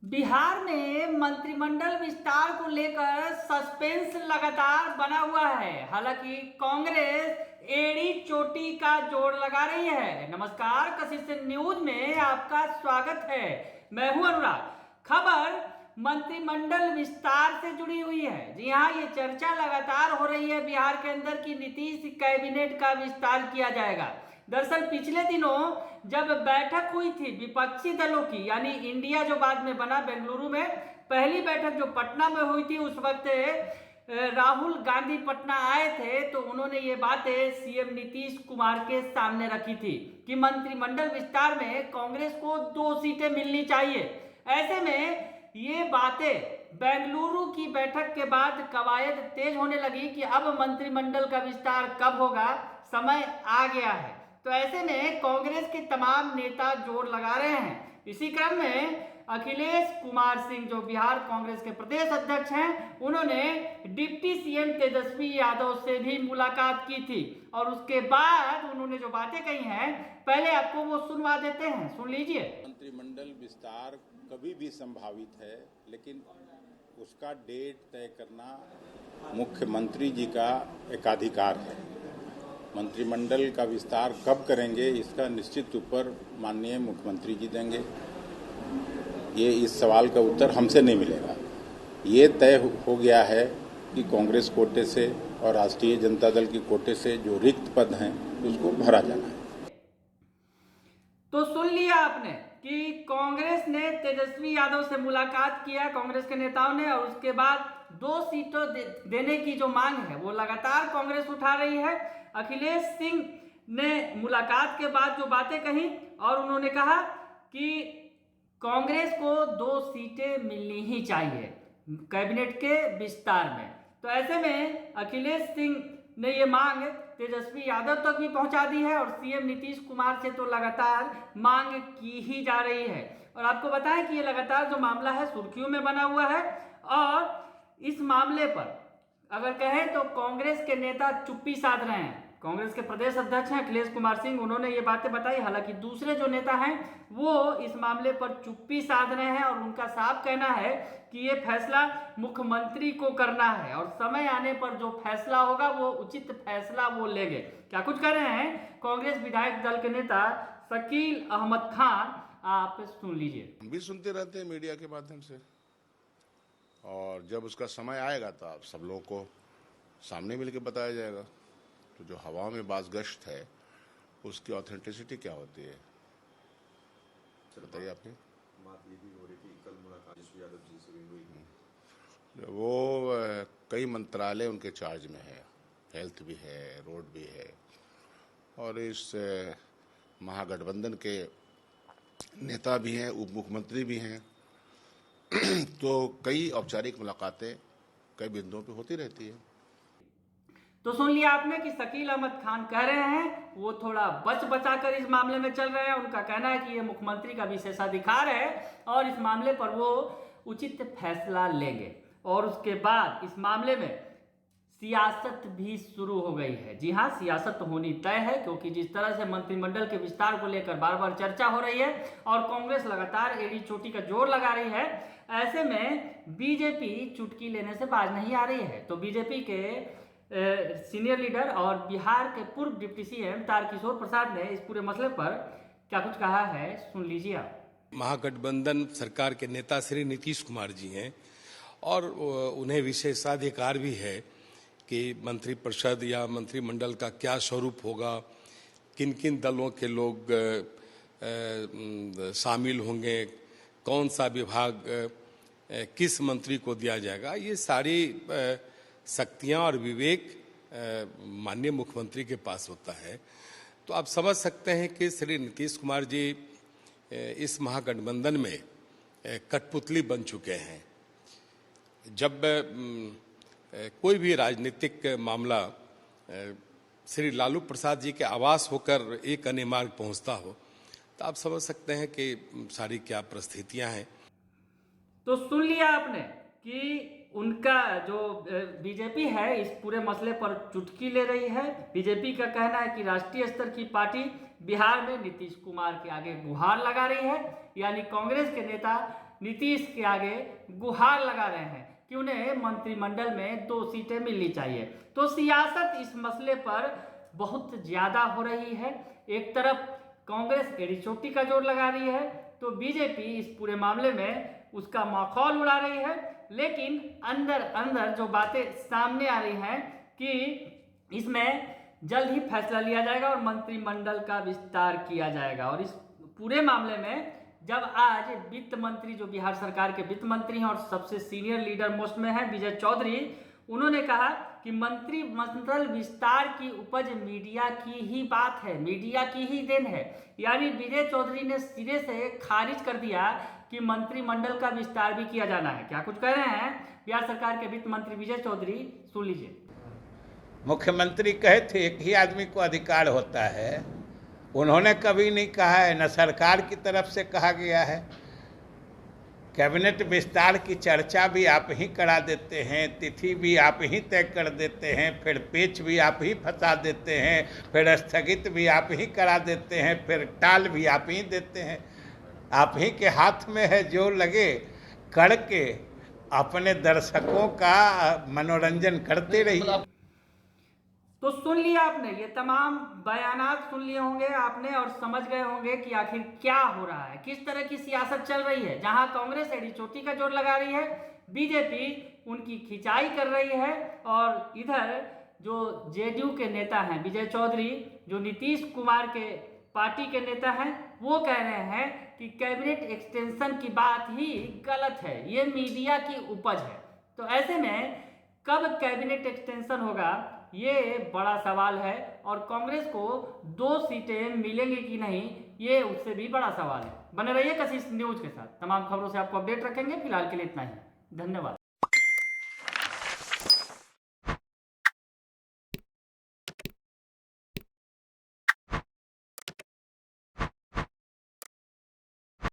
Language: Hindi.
बिहार में मंत्रिमंडल विस्तार को लेकर सस्पेंस लगातार बना हुआ है। हालांकि कांग्रेस एड़ी चोटी का जोड़ लगा रही है। नमस्कार, कशिश न्यूज में आपका स्वागत है। मैं हूं अनुराग। खबर मंत्रिमंडल विस्तार से जुड़ी हुई है। जी हाँ, ये चर्चा लगातार हो रही है बिहार के अंदर कि नीतीश कैबिनेट का विस्तार किया जाएगा। दरअसल पिछले दिनों जब बैठक हुई थी विपक्षी दलों की, यानी इंडिया जो बाद में बना बेंगलुरु में, पहली बैठक जो पटना में हुई थी, उस वक्त राहुल गांधी पटना आए थे तो उन्होंने ये बातें सीएम नीतीश कुमार के सामने रखी थी कि मंत्रिमंडल विस्तार में कांग्रेस को 2 सीटें मिलनी चाहिए। ऐसे में ये बातें बेंगलुरु की बैठक के बाद कवायद तेज होने लगी कि अब मंत्रिमंडल का विस्तार कब होगा, समय आ गया है। तो ऐसे में कांग्रेस के तमाम नेता जोर लगा रहे हैं। इसी क्रम में अखिलेश कुमार सिंह, जो बिहार कांग्रेस के प्रदेश अध्यक्ष हैं, उन्होंने डिप्टी सीएम तेजस्वी यादव से भी मुलाकात की थी और उसके बाद उन्होंने जो बातें कही हैं, पहले आपको वो सुनवा देते हैं, सुन लीजिए। मंत्रिमंडल विस्तार कभी भी संभावित है, लेकिन उसका डेट तय करना मुख्यमंत्री जी का एकाधिकार है। मंत्रिमंडल का विस्तार कब करेंगे, इसका निश्चित उत्तर माननीय मुख्यमंत्री जी देंगे। ये इस सवाल का उत्तर हमसे नहीं मिलेगा। ये तय हो गया है कि कांग्रेस कोटे से और राष्ट्रीय जनता दल की कोटे से जो रिक्त पद हैं उसको भरा जाना है। तो सुन लिया आपने कि कांग्रेस ने तेजस्वी यादव से मुलाकात किया, कांग्रेस के नेताओं ने, और उसके बाद 2 सीटों देने की जो मांग है वो लगातार कांग्रेस उठा रही है। अखिलेश सिंह ने मुलाकात के बाद जो बातें कही और उन्होंने कहा कि कांग्रेस को 2 सीटें मिलनी ही चाहिए कैबिनेट के विस्तार में। तो ऐसे में अखिलेश सिंह ने ये मांग तेजस्वी यादव तक भी पहुंचा दी है और सीएम नीतीश कुमार से तो लगातार मांग की ही जा रही है। और आपको बताएं कि ये लगातार जो मामला है सुर्खियों में बना हुआ है और इस मामले पर अगर कहें तो कांग्रेस के नेता चुप्पी साध रहे हैं। कांग्रेस के प्रदेश अध्यक्ष हैं अखिलेश कुमार सिंह, उन्होंने ये बातें बताई। हालांकि दूसरे जो नेता हैं वो इस मामले पर चुप्पी साध रहे हैं और उनका साफ कहना है कि ये फैसला मुख्यमंत्री को करना है और समय आने पर जो फैसला होगा वो उचित फैसला वो लेंगे। क्या कुछ कह रहे हैं कांग्रेस विधायक दल के नेता शकील अहमद खान, आप सुन लीजिए। हम भी सुनते रहते हैं मीडिया के माध्यम से, और जब उसका समय आएगा तो आप सब लोगों को सामने मिलकर बताया जाएगा। तो जो हवा में बाज़गश्त है उसकी ऑथेंटिसिटी क्या होती है, बताइए आपने। बात ये भी हो रही थी, कल मुलाकात तेजस्वी यादव जी से भी हुई। वो कई मंत्रालय उनके चार्ज में है, हेल्थ भी है, रोड भी है, और इस महागठबंधन के नेता भी हैं, उप मुख्यमंत्री भी हैं। तो कई औपचारिक मुलाकातें कई बिंदुओं पे होती रहती है। तो सुन लिया आपने कि शकील अहमद खान कह रहे हैं वो थोड़ा बच बचा कर इस मामले में चल रहे हैं। उनका कहना है कि ये मुख्यमंत्री का विशेषाधिकार है और इस मामले पर वो उचित फैसला लेंगे। और उसके बाद इस मामले में सियासत भी शुरू हो गई है। जी हाँ, सियासत तो होनी तय है, क्योंकि जिस तरह से मंत्रिमंडल के विस्तार को लेकर बार बार चर्चा हो रही है और कांग्रेस लगातार एड़ी चोटी का जोर लगा रही है, ऐसे में बीजेपी चुटकी लेने से बाज नहीं आ रही है। तो बीजेपी के सीनियर लीडर और बिहार के पूर्व डिप्टी सीएम तारकिशोर प्रसाद ने इस पूरे मसले पर क्या कुछ कहा है, सुन लीजिए आप। महागठबंधन सरकार के नेता श्री नीतीश कुमार जी हैं और उन्हें विशेषाधिकार भी है कि मंत्रिपरिषद या मंत्रिमंडल का क्या स्वरूप होगा, किन किन दलों के लोग शामिल होंगे, कौन सा विभाग किस मंत्री को दिया जाएगा, ये सारी शक्तियां और विवेक माननीय मुख्यमंत्री के पास होता है। तो आप समझ सकते हैं कि श्री नीतीश कुमार जी इस महागठबंधन में कठपुतली बन चुके हैं। जब कोई भी राजनीतिक मामला श्री लालू प्रसाद जी के आवास होकर एक अन्य मार्ग पहुंचता हो तो आप समझ सकते हैं कि सारी क्या परिस्थितियां हैं। तो सुन लिया आपने कि उनका जो बीजेपी है इस पूरे मसले पर चुटकी ले रही है। बीजेपी का कहना है कि राष्ट्रीय स्तर की पार्टी बिहार में नीतीश कुमार के आगे गुहार लगा रही है, यानी कांग्रेस के नेता नीतीश के आगे गुहार लगा रहे हैं कि उन्हें मंत्रिमंडल में 2 सीटें मिलनी चाहिए। तो सियासत इस मसले पर बहुत ज़्यादा हो रही है। एक तरफ कांग्रेस एड़ी चोटी का जोर लगा रही है, तो बीजेपी इस पूरे मामले में उसका मखौल उड़ा रही है। लेकिन अंदर अंदर जो बातें सामने आ रही हैं कि इसमें जल्द ही फैसला लिया जाएगा और मंत्रिमंडल का विस्तार किया जाएगा। और इस पूरे मामले में जब आज वित्त मंत्री, जो बिहार सरकार के वित्त मंत्री हैं और सबसे सीनियर लीडर मोस्ट में है विजय चौधरी, उन्होंने कहा कि मंत्रिमंडल विस्तार की उपज मीडिया की ही बात है, मीडिया की ही देन है। यानी विजय चौधरी ने सिरे से खारिज कर दिया कि मंत्रिमंडल का विस्तार भी किया जाना है। क्या कुछ कह रहे हैं बिहार सरकार के वित्त मंत्री विजय चौधरी, सुन लीजिए। मुख्यमंत्री कहे थे एक ही आदमी को अधिकार होता है, उन्होंने कभी नहीं कहा है, न सरकार की तरफ से कहा गया है। कैबिनेट विस्तार की चर्चा भी आप ही करा देते हैं, तिथि भी आप ही तय कर देते हैं, फिर पेच भी आप ही फंसा देते हैं, फिर स्थगित भी आप ही करा देते हैं, फिर टाल भी आप ही देते हैं। आप ही के हाथ में है, जो लगे करके अपने दर्शकों का मनोरंजन करते रहिए। तो सुन लिया आपने, ये तमाम बयानात सुन लिए होंगे आपने और समझ गए होंगे कि आखिर क्या हो रहा है, किस तरह की सियासत चल रही है। जहां कांग्रेस एड़ी चोटी का जोर लगा रही है, बीजेपी उनकी खिंचाई कर रही है, और इधर जो जेडीयू के नेता हैं विजय चौधरी, जो नीतीश कुमार के पार्टी के नेता हैं, वो कह रहे हैं कि कैबिनेट एक्सटेंशन की बात ही गलत है, ये मीडिया की उपज है। तो ऐसे में कब कैबिनेट एक्सटेंशन होगा, ये बड़ा सवाल है। और कांग्रेस को 2 सीटें मिलेंगी कि नहीं, ये उससे भी बड़ा सवाल है। बने रहिए कशिश न्यूज के साथ, तमाम खबरों से आपको अपडेट रखेंगे। फिलहाल के लिए इतना ही, धन्यवाद।